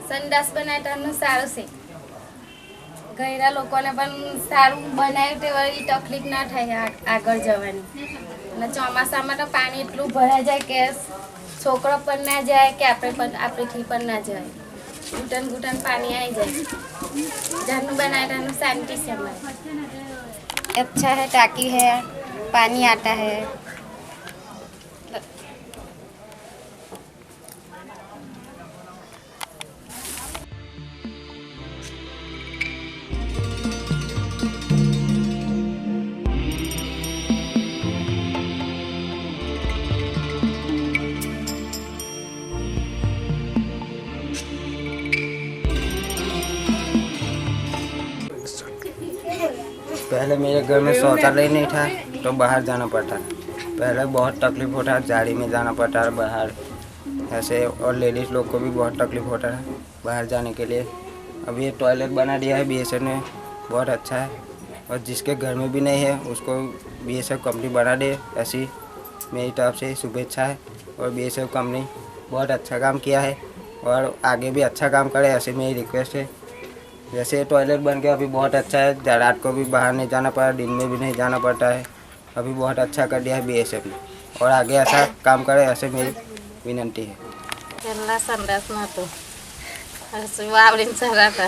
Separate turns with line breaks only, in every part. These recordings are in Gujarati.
સંડાસ બનાવવાનું સારું છે. ગયડા લોકોને પણ સારું બનાવ્યું તે વળી તકલીફ ના થાય આગળ જવાની. અને ચોમાસામાં તો પાણી એટલું ભરાઈ જાય કે છોકરો પણ ના જાય કે આપણેથી પણ ના જાય. ઘૂંટણ પાણી આવી જાય. ઘરનું બનાવવાનું શાંતિ છે हमारे. अच्छा है, टाकी है, पानी आता है.
पहले मेरे घर में शौचालय नहीं था तो बाहर जाना पड़ता था. पहले बहुत तकलीफ होता था, झाड़ी में जाना पड़ता था बाहर ऐसे, और लेडीज़ लोग को भी बहुत तकलीफ होता था बाहर जाने के लिए. अब ये टॉयलेट बना दिया है BSF ने, बहुत अच्छा है. और जिसके घर में भी नहीं है उसको BSF कंपनी बना दे, ऐसी मेरी तरफ से शुभेच्छा है. और BSF कंपनी बहुत अच्छा काम किया है और आगे भी अच्छा काम करे, ऐसे मेरी रिक्वेस्ट है. जैसे टॉयलेट बन के अभी बहुत अच्छा है, रात को भी बाहर नहीं जाना पड़ा, दिन में भी नहीं जाना पड़ता है. अभी बहुत अच्छा कर दिया है BSF ने, और आगे ऐसा काम करे, ऐसे मेरी विनंती है.
પહેલા સંડાસ નહોતું, વાવડીને ચરાતા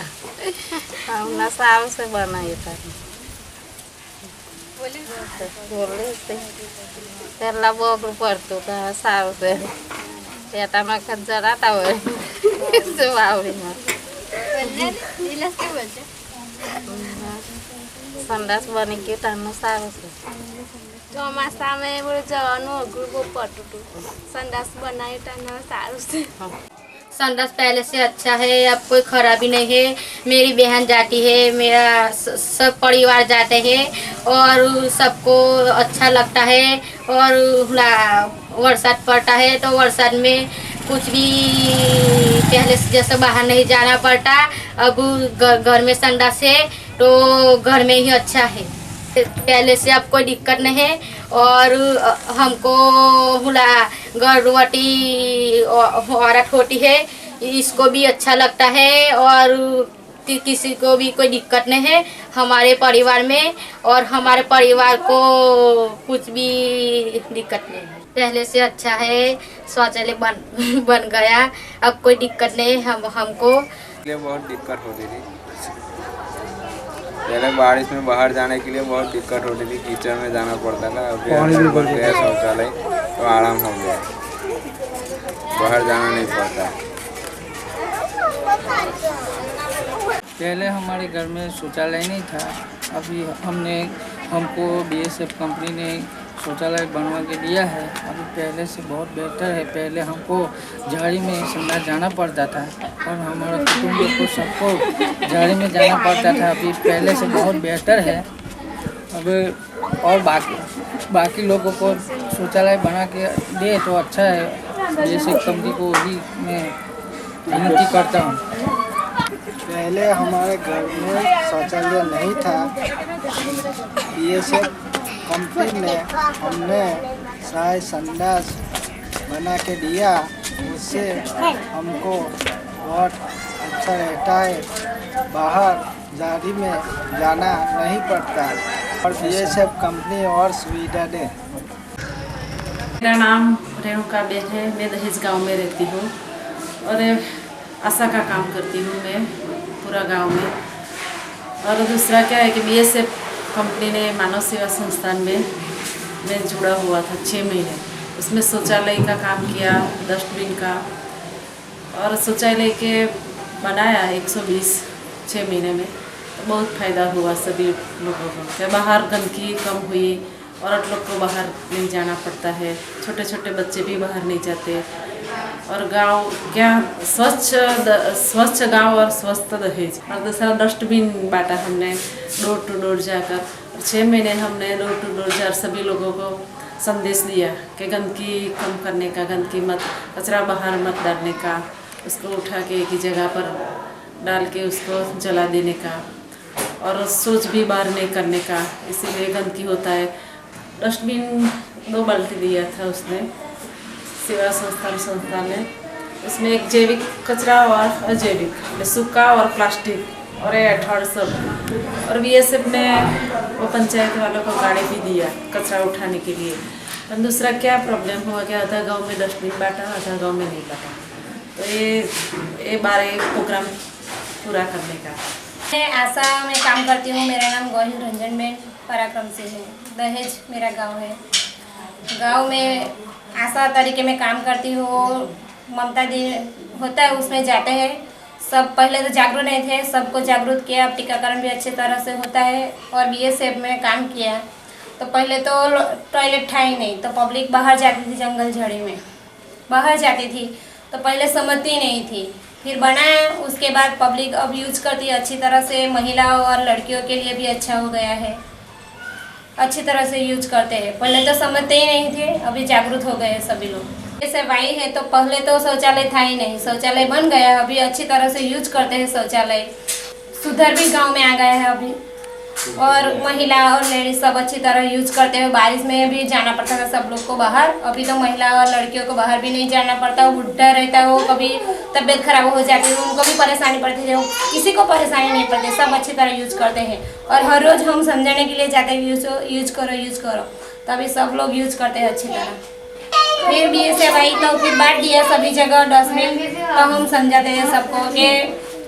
હમણાં સારું છે બનાવ્યું તારે બોલે પહેલા બોગરું પડતું તો હવે સારું છે. પેટામાં વખત જરાતા હોય વાવડીમાં સંડાસ બની ગયું તારનું સારું છે.
ચોમાસામાં બધું જવાનું અઘરું બહુ પડતું હતું. संडास बनाए तो सारू से. संडास पहले से अच्छा है, अब कोई खराबी नहीं है. मेरी बहन जाती है, मेरा सब परिवार जाते हैं और सबको अच्छा लगता है. और बरसात पड़ता है तो बरसात में कुछ भी पहले से जैसे बाहर नहीं जाना पड़ता. अब घर में संडास है तो घर में ही अच्छा है. पहले से अब कोई दिक्कत नहीं है. और हमको गर्भवती औरत होती है, इसको भी अच्छा लगता है. और किसी को भी कोई दिक्कत नहीं है हमारे परिवार में, और हमारे परिवार को कुछ भी दिक्कत नहीं है. पहले से अच्छा है, शौचालय बन गया, अब कोई दिक्कत नहीं. हमको
बहुत दिक्कत होती थी. पहले बारिश में बाहर जाने के लिए बहुत दिक्कत होती थी, कीचड़ में जाना पड़ता था. अभी बन गया शौचालय तो आराम हो गया, बाहर जाना नहीं पड़ता.
पहले हमारे घर में शौचालय नहीं था. अभी हमको BSF कंपनी ने शौचालय बनवा के दिया है. अभी पहले से बहुत बेहतर है. पहले हमको झाड़ी में संडास जाना पड़ता था और हमारे कुटुंब को सबको झाड़ी में जाना पड़ता था. अभी पहले से बहुत बेहतर है. अब और बाकी लोगों को शौचालय बना के दे तो अच्छा है. BSF कंपनी को भी मैं विनती करता हूँ.
पहले हमारे घर में शौचालय नहीं था. BSF कंपनी ने हमने साय संडास बना के दिया, उससे हमको बहुत अच्छा रहता है. बाहर झाड़ी में जाना नहीं पड़ता और BSF कंपनी और सुविधा दे.
मेरा नाम रेणुका बेन है. मैं दहेज गांव में रहती हूँ और आशा का काम करती हूँ मैं पूरा गांव में. और दूसरा क्या है कि BSF कंपनी ने मानव सेवा संस्थान में मैं जुड़ा हुआ था 6 महीने. उसमें शौचालय का काम किया, डस्टबिन का, और शौचालय के बनाया 120 6 महीने में. तो बहुत फ़ायदा हुआ सभी लोगों को. क्या बाहर गंदगी कम हुई, औरत लोग को बाहर नहीं जाना पड़ता है, छोटे छोटे बच्चे भी बाहर नहीं जाते. और गांव क्या स्वच्छ गांव और स्वस्थ दहेज. और दूसरा डस्टबिन बांटा हमने डोर टू डोर जाकर. 6 महीने हमने डोर टू डोर जाकर सभी लोगों को संदेश दिया कि गंदगी कम करने का, गंदगी मत, कचरा बाहर मत डालने का, उसको उठा के एक ही जगह पर डाल के उसको जला देने का, और शौच भी बाहर नहीं करने का, इसीलिए गंदगी होता है. डस्टबिन 2 बाल्टी दिया था उसने सेवा संस्था ने. उसमें एक जैविक कचरा और अजैविक, सूखा और प्लास्टिक और ऐठड़ सब। और बीएसएफ ने वो पंचायत वालों को गाड़ी भी दिया कचरा उठाने के लिए। और दूसरा क्या प्रॉब्लम हुआ कि आधा गांव में डस्टबिन बांटा, आधा गांव में नहीं बांटा। तो ये 12 प्रोग्राम पूरा करने का।
मैं आशा में काम करती हूँ। मेरा नाम गोहिल रंजन बेन पराक्रम से है। दहेज मेरा गांव है। गांव में आशा तरीके में काम करती हूँ। ममता दी होता है उसमें जाते हैं सब। पहले तो जागरूक नहीं थे, सबको जागरूक किया। अब टीकाकरण भी अच्छी तरह से होता है। और बीएसएफ में काम किया तो पहले तो टॉयलेट था ही नहीं, तो पब्लिक बाहर जाती थी, जंगल झाड़ी में बाहर जाती थी, तो पहले समझती नहीं थी। फिर बनाया, उसके बाद पब्लिक अब यूज करती है अच्छी तरह से। महिलाओं और लड़कियों के लिए भी अच्छा हो गया है, अच्छी तरह से यूज करते हैं। पहले तो समझते ही नहीं थे, अभी जागरूक हो गए सभी लोग। जैसे वाई है तो पहले तो शौचालय था ही नहीं, शौचालय बन गया, अभी अच्छी तरह से यूज करते हैं शौचालय। सुधर भी गांव में आ गया है अभी। और महिला और लेडीज सब अच्छी तरह यूज करते हैं। बारिश में भी जाना पड़ता था सब लोग को बाहर, अभी तो महिला और लड़कियों को बाहर भी नहीं जाना पड़ता। वो बुढ़ा रहता है, वो कभी तबीयत खराब हो जाती है, उनको भी परेशानी पड़ती है, किसी को परेशानी नहीं पड़ती, सब अच्छी तरह यूज करते हैं। और हर रोज़ हम समझाने के लिए जाते हैं यूज करो, तभी सब लोग यूज करते हैं अच्छी तरह। फिर भी ऐसे भाई तो फिर बांट दिया सभी जगह डस्टबिन, तो हम समझाते हैं सबको कि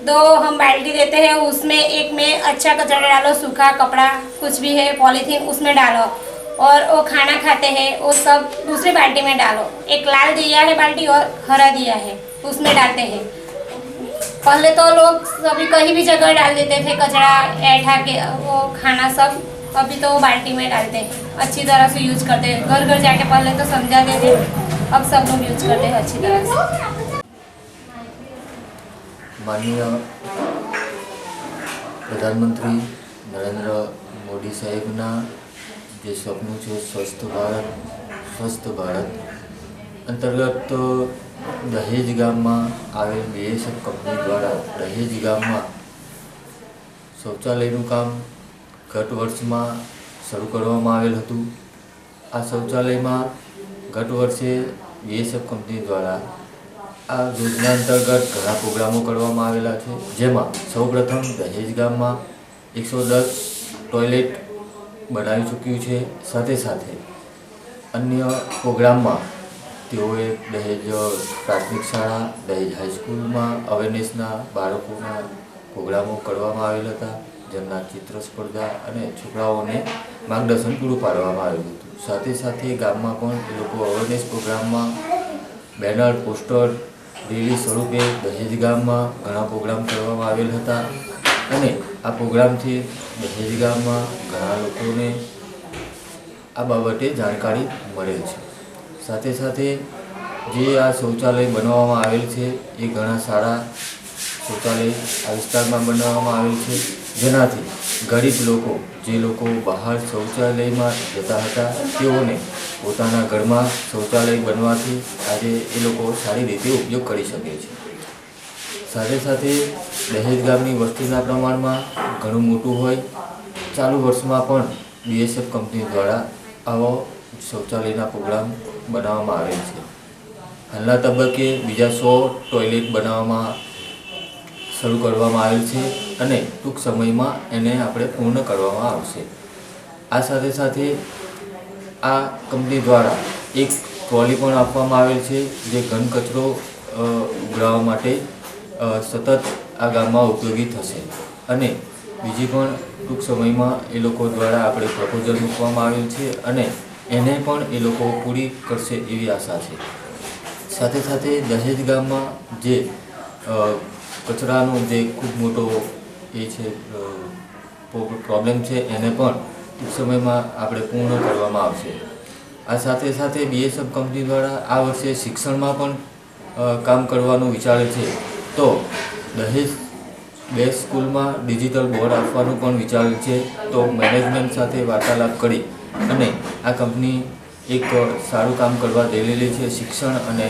2 हम बाल्टी देते हैं, उसमें एक में अच्छा कचरा डालो, सूखा कपड़ा कुछ भी है, पॉलीथीन उसमें डालो। और वो खाना खाते हैं वो सब दूसरी बाल्टी में डालो। एक लाल दिया है बाल्टी और हरा दिया है, उसमें डालते हैं। पहले तो लोग सभी कहीं भी जगह डाल देते थे कचरा, ऐठा के वो खाना सब। अभी तो वो बाल्टी में डालते हैं, अच्छी तरह से यूज करते हैं। घर घर जाके पहले तो समझाते थे, अब सब लोग यूज करते हैं अच्छी तरह से।
माननीय प्रधानमंत्री नरेंद्र मोदी साहेबना જે સપનું છે સ્વસ્થ ભારત અંતર્ગત દહેજ ગામમાં આવેલ બીએસએફ કંપની દ્વારા દહેજ ગામમાં શૌચાલયનું કામ ગત વર્ષમાં શરૂ કરવામાં આવેલ હતું। આ શૌચાલયમાં ગત વર્ષે બીએસએફ કંપની દ્વારા આ યોજના અંતર્ગત ઘણા પ્રોગ્રામો કરવામાં આવેલા છે, જેમાં સૌપ્રથમ દહેજ ગામમાં 110 ટોયલેટ બનાવી ચૂક્યું છે। સાથે સાથે અન્ય પ્રોગ્રામમાં તેઓએ દહેજ પ્રાથમિક શાળા, દહેજ હાઈસ્કૂલમાં અવેરનેસના બાળકોના પ્રોગ્રામો કરવામાં આવેલા હતા, જેમના ચિત્ર સ્પર્ધા અને છોકરાઓને માર્ગદર્શન પૂરું પાડવામાં આવેલું હતું। સાથે સાથે ગામમાં પણ એ લોકો અવેરનેસ પ્રોગ્રામમાં બેનર, પોસ્ટર, રેલી સ્વરૂપે દહેજ ગામમાં ઘણા પ્રોગ્રામ કરવામાં આવેલ હતા અને આ પ્રોગ્રામથી દહેજ ગામમાં ઘણા લોકોને આ બાબતે જાણકારી મળેલ છે। સાથે સાથે જે આ શૌચાલય બનાવવામાં આવેલ છે એ ઘણા સારા શૌચાલય આ વિસ્તારમાં બનાવવામાં આવેલ છે, જેનાથી ગરીબ લોકો, જે લોકો બહાર શૌચાલયમાં જતા હતા, તેઓને પોતાના ઘરમાં શૌચાલય બનવાથી આજે એ લોકો સારી રીતે ઉપયોગ કરી શકે છે। સાથે સાથે દહેજ ગામની વસ્તીના પ્રમાણમાં ઘણું મોટું હોય, ચાલુ વર્ષમાં પણ બીએસએફ કંપની દ્વારા આવો શૌચાલયના પ્રોગ્રામ બનાવવામાં આવેલ છે। હાલના તબક્કે બીજા 100 ટોયલેટ બનાવવામાં શરૂ કરવામાં આવેલ છે અને ટૂંક સમયમાં એને આપણે પૂર્ણ કરવામાં આવશે। આ સાથે સાથે આ કંપની દ્વારા એક ટ્રોલી પણ આપવામાં આવેલ છે, જે ઘન કચરો ઉઘરાવવા માટે સતત આ ગામમાં ઉપયોગી થશે। અને બીજી પણ ટૂંક સમયમાં એ લોકો દ્વારા આપણે પ્રપોઝલ મૂકવામાં આવેલ છે અને એને પણ એ લોકો પૂરી કરશે એવી આશા છે। સાથે સાથે દહેજ ગામમાં જે કચરાનો જે ખૂબ મોટો એ છે પ્રોબ્લેમ છે, એને પણ ટૂંક સમયમાં આપણે પૂર્ણ કરવામાં આવશે। આ સાથે સાથે બીએસએફ કંપની દ્વારા આ વર્ષે શિક્ષણમાં પણ કામ કરવાનું વિચારે છે, તો દહેજ 2 સ્કૂલમાં ડિજિટલ બોર્ડ આપવાનું પણ વિચાર્યું છે। તો મેનેજમેન્ટ સાથે વાર્તાલાપ કરી અને આ કંપની એક સારું કામ કરવા જઈ રહેલી છે। શિક્ષણ અને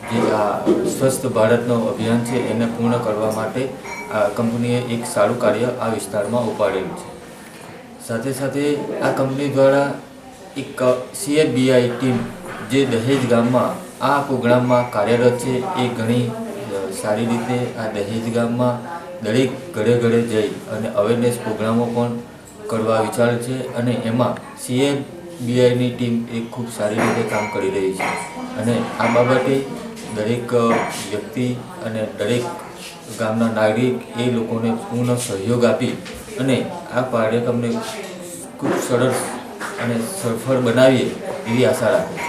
જે આ સ્વસ્થ ભારતનો અભિયાન છે એને પૂર્ણ કરવા માટે આ કંપનીએ એક સારું કાર્ય આ વિસ્તારમાં ઉપાડેલું છે। સાથે સાથે આ કંપની દ્વારા એક CFBI ટીમ જે દહેજ ગામમાં આ પ્રોગ્રામમાં કાર્યરત છે એ ઘણી સારી રીતે આ દહેજ ગામમાં દરેક ઘરે ઘરે જઈ અને અવેરનેસ પ્રોગ્રામો પણ કરવા વિચાર છે અને એમાં CSBIની ટીમ એ ખૂબ સારી રીતે કામ કરી રહી છે અને આ બાબતે દરેક વ્યક્તિ અને દરેક ગામના નાગરિક એ લોકોને પૂર્ણ સહયોગ આપી અને આ કાર્યક્રમને ખૂબ સરસ અને સફળ બનાવીએ એવી આશા રાખું.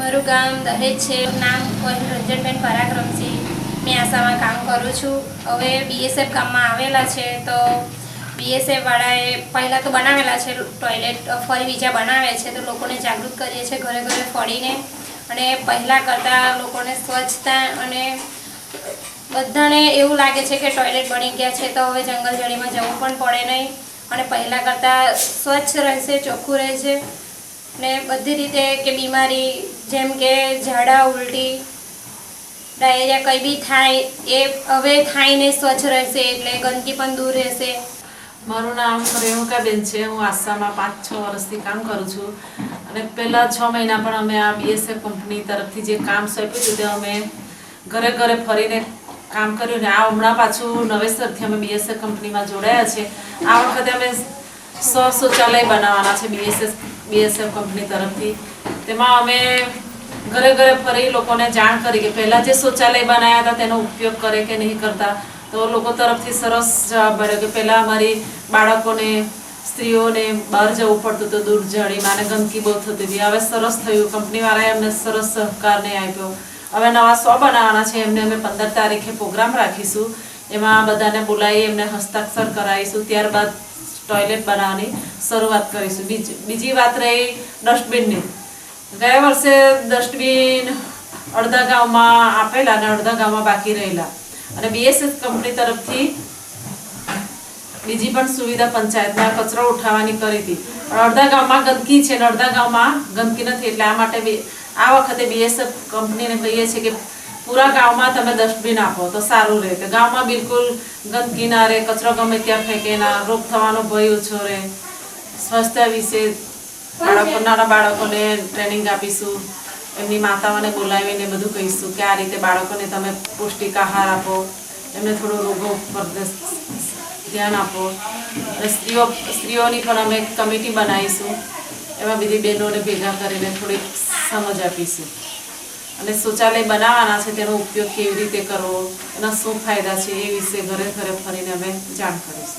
મારું ગામ દહેજ છે. નામ રંજનબેન પરાક્રમસિંહ. મેં આશામાં કામ કરું છું. હવે BSF ગામમાં આવેલા છે તો BSF વાળાએ પહેલાં તો બનાવેલા છે ટોયલેટ, ફરી બીજા બનાવે છે તો લોકોને જાગૃત કરીએ છીએ ઘરે ઘરે ફરીને. અને પહેલાં કરતાં લોકોને સ્વચ્છતા અને બધાને એવું લાગે છે કે ટોયલેટ બની ગયા છે તો હવે જંગલજળીમાં જવું પણ પડે નહીં અને પહેલાં કરતાં સ્વચ્છ રહેશે, ચોખ્ખું રહેશે ને બધી રીતે કે બીમારી જેમ કે ઝાડા, ઉલટી, ડાયરિયા કંઈ બી થાય એ હવે થાય નહીં, સ્વચ્છ રહેશે એટલે ગંદકી પણ દૂર રહેશે.
મારું નામ રેણુકાબેન છે. હું આસામાં 5-6 વર્ષથી કામ કરું છું અને પહેલા 6 મહિના પણ અમે આ BSF કંપની તરફથી જે કામ સોંપ્યું હતું તે અમે ઘરે ઘરે ફરીને કામ કર્યું ને આ હમણાં પાછું નવેસરથી અમે BSF કંપનીમાં જોડાયા છે. આ વખતે અમે 100 શૌચાલય બનાવવાના છે BSF કંપની તરફથી. તેમાં અમે ઘરે ઘરે ફરી લોકોને જાણ કરી કે પહેલાં જે શૌચાલય બનાવ્યા હતા તેનો ઉપયોગ કરે કે નહીં કરતા. તો લોકો તરફથી સરસ જવાબ મળ્યો કે પહેલાં અમારી બાળકોને, સ્ત્રીઓને બહાર જવું પડતું હતું દૂર જળીમાં અને ગંદકી બહુ થતી હતી. હવે સરસ થયું, કંપનીવાળાએ અમને સરસ સહકારને આપ્યો. હવે નવા 100 બનાવવાના છે. એમને અમે 15 તારીખે પ્રોગ્રામ રાખીશું. એમાં બધાને બોલાવી એમને હસ્તાક્ષર કરાવીશું. ત્યારબાદ ટોયલેટ બનાવવાની શરૂઆત કરીશું. બીજી વાત રહી ડસ્ટબિનની. ગયા વર્ષે ડસ્ટબિન અડધા ગામમાં આપેલા અને અડધા ગામમાં બાકી રહેલા અને BSF કંપની તરફથી બીજી પણ સુવિધા પંચાયતમાં કચરો ઉઠાવવાની કરી હતી. અડધા ગામમાં ગંદકી છે અને અડધા ગામમાં ગંદકી નથી એટલે આ માટે આ વખતે BSF કંપનીને કહીએ છીએ કે પૂરા ગામમાં તમે ડસ્ટબિન આપો તો સારું રહે. ગામમાં બિલકુલ ગંદકી ના રહે, કચરો ગમે ત્યાં ફેંકે ના, રોગ થવાનો ભય ઓછો રહે. સ્વાસ્થ્ય વિશે નાના બાળકોને ટ્રેનિંગ આપીશું. એમની માતાઓને બોલાવીને બધું કહીશું કે આ રીતે બાળકોને તમે પૌષ્ટિક આહાર આપો, એમને થોડો રોગો પર ધ્યાન આપો. અને સ્ત્રીઓની પણ અમે કમિટી બનાવીશું. એમાં બધી બહેનોને ભેગા કરીને થોડીક સમજ આપીશું અને શૌચાલય બનાવવાના છે તેનો ઉપયોગ કેવી રીતે કરવો, એના શું ફાયદા છે એ વિશે ઘરે ઘરે ફરીને અમે જાણ કરીશું.